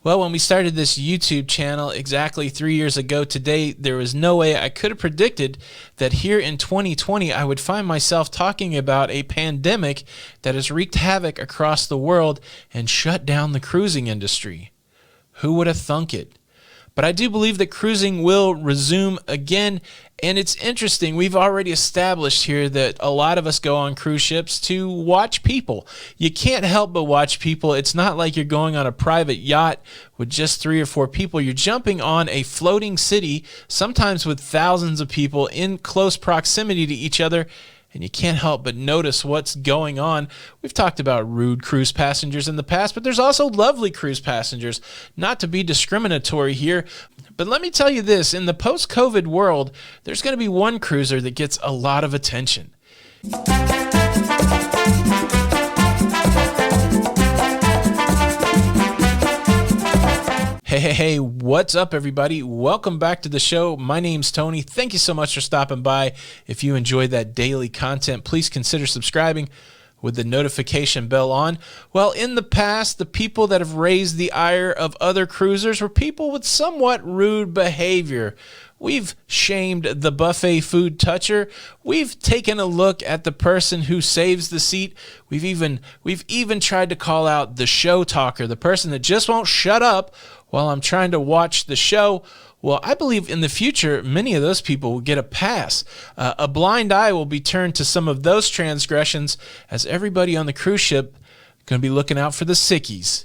Well, when we started this YouTube channel exactly 3 years ago today, there was no way I could have predicted that here in 2020 I would find myself talking about a pandemic that has wreaked havoc across the world and shut down the cruising industry. Who would have thunk it? But I do believe that cruising will resume again, and it's interesting. We've already established here that a lot of us go on cruise ships to watch people. You can't help but watch people. It's not like you're going on a private yacht with just 3 or 4 people. You're jumping on a floating city, sometimes with thousands of people in close proximity to each other, and you can't help but notice what's going on. We've talked about rude cruise passengers in the past, but there's also lovely cruise passengers. Not to be discriminatory here, but let me tell you this. In the post-COVID world, there's going to be one cruiser that gets a lot of attention. Hey, what's up, everybody? Welcome back to the show. My name's Tony. Thank you so much for stopping by. If you enjoy that daily content, please consider subscribing with the notification bell on. Well, in the past, the people that have raised the ire of other cruisers were people with somewhat rude behavior. We've shamed the buffet food toucher. We've taken a look at the person who saves the seat. We've even tried to call out the show talker, the person that just won't shut up while I'm trying to watch the show. Well, I believe in the future, many of those people will get a pass. A blind eye will be turned to some of those transgressions, as everybody on the cruise ship is going to be looking out for the sickies.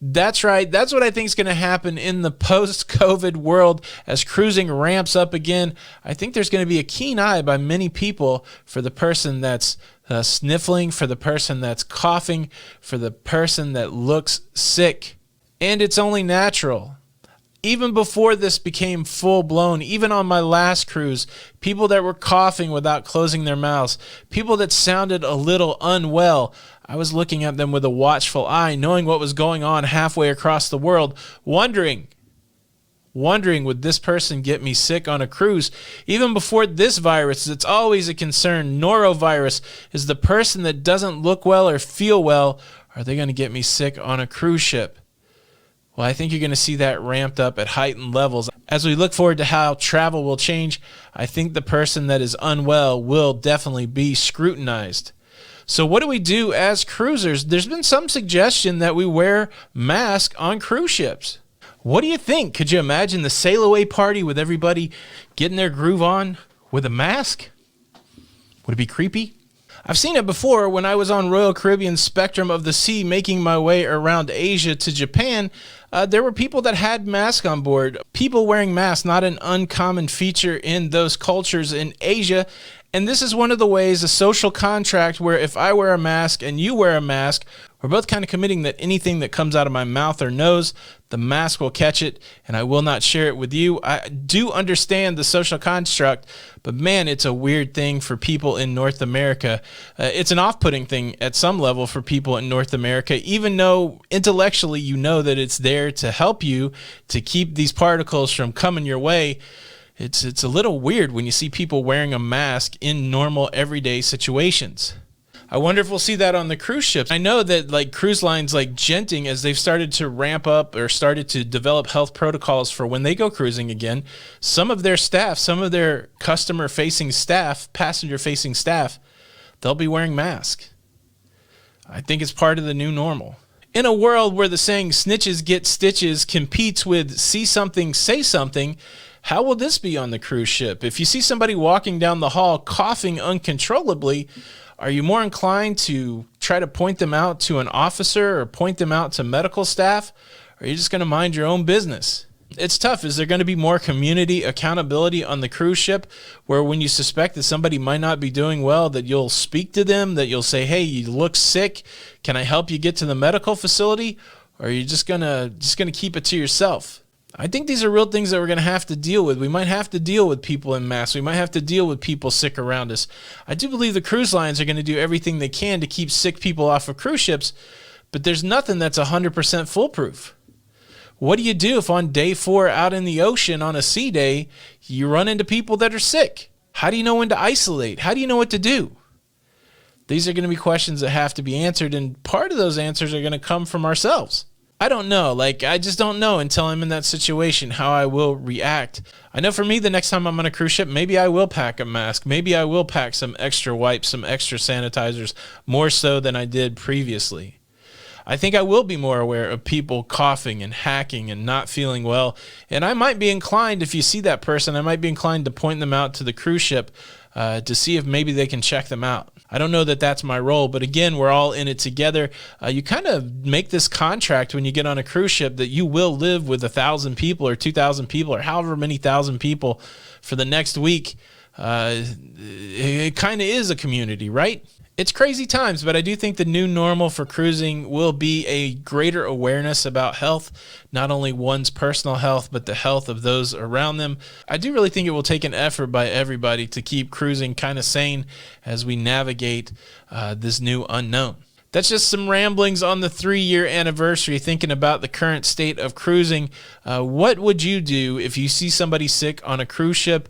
That's right. That's what I think is going to happen in the post-COVID world as cruising ramps up again. I think there's going to be a keen eye by many people for the person that's sniffling, for the person that's coughing, for the person that looks sick. And it's only natural. Even before this became full-blown, even on my last cruise, people that were coughing without closing their mouths, people that sounded a little unwell, I was looking at them with a watchful eye, knowing what was going on halfway across the world, wondering, would this person get me sick on a cruise? Even before this virus, it's always a concern. Norovirus is the person that doesn't look well or feel well. Are they going to get me sick on a cruise ship? Well, I think you're going to see that ramped up at heightened levels. As we look forward to how travel will change, I think the person that is unwell will definitely be scrutinized. So what do we do as cruisers? There's been some suggestion that we wear masks on cruise ships. What do you think? Could you imagine the sail-away party with everybody getting their groove on with a mask? Would it be creepy? I've seen it before when I was on Royal Caribbean's Spectrum of the Sea making my way around Asia to Japan. There were people that had masks on board. People wearing masks, not an uncommon feature in those cultures in Asia. And this is one of the ways, a social contract where if I wear a mask and you wear a mask, we're both kind of committing that anything that comes out of my mouth or nose, the mask will catch it and I will not share it with you. I do understand the social construct, but man, it's a weird thing for people in North America. It's an off-putting thing at some level for people in North America, even though intellectually you know that it's there to help you to keep these particles from coming your way. It's a little weird when you see people wearing a mask in normal everyday situations. I wonder if we'll see that on the cruise ships. I know that like cruise lines like Genting, as they've started to ramp up or started to develop health protocols for when they go cruising again, some of their staff, some of their customer-facing staff, passenger-facing staff, they'll be wearing masks. I think it's part of the new normal. In a world where the saying snitches get stitches competes with see something, say something, how will this be on the cruise ship? If you see somebody walking down the hall coughing uncontrollably, are you more inclined to try to point them out to an officer or point them out to medical staff? Or are you just going to mind your own business? It's tough. Is there going to be more community accountability on the cruise ship where when you suspect that somebody might not be doing well, that you'll speak to them, that you'll say, hey, you look sick. Can I help you get to the medical facility? Or are you just gonna keep it to yourself? I think these are real things that we're going to have to deal with. We might have to deal with people in masks. We might have to deal with people sick around us. I do believe the cruise lines are going to do everything they can to keep sick people off of cruise ships, but there's nothing that's 100% foolproof. What do you do if on day 4 out in the ocean on a sea day, you run into people that are sick? How do you know when to isolate? How do you know what to do? These are going to be questions that have to be answered, and part of those answers are going to come from ourselves. I don't know. Like, I just don't know until I'm in that situation how I will react. I know for me, the next time I'm on a cruise ship, maybe I will pack a mask. Maybe I will pack some extra wipes, some extra sanitizers, more so than I did previously. I think I will be more aware of people coughing and hacking and not feeling well. And I might be inclined, if you see that person, I might be inclined to point them out to the cruise ship to see if maybe they can check them out. I don't know that that's my role, but again, we're all in it together. You kind of make this contract when you get on a cruise ship that you will live with 1,000 people or 2,000 people or however many thousand people for the next week. It kind of is a community, right? It's crazy times, but I do think the new normal for cruising will be a greater awareness about health, not only one's personal health, but the health of those around them. I do really think it will take an effort by everybody to keep cruising kind of sane as we navigate this new unknown. That's just some ramblings on the 3-year anniversary, thinking about the current state of cruising. What would you do if you see somebody sick on a cruise ship?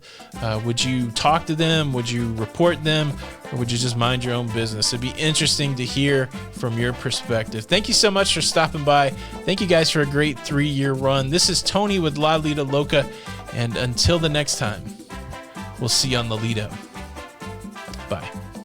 Would you talk to them? Would you report them? Or would you just mind your own business? It'd be interesting to hear from your perspective. Thank you so much for stopping by. Thank you guys for a great 3-year run. This is Tony with Lido Loca. And until the next time, we'll see you on the Lido. Bye.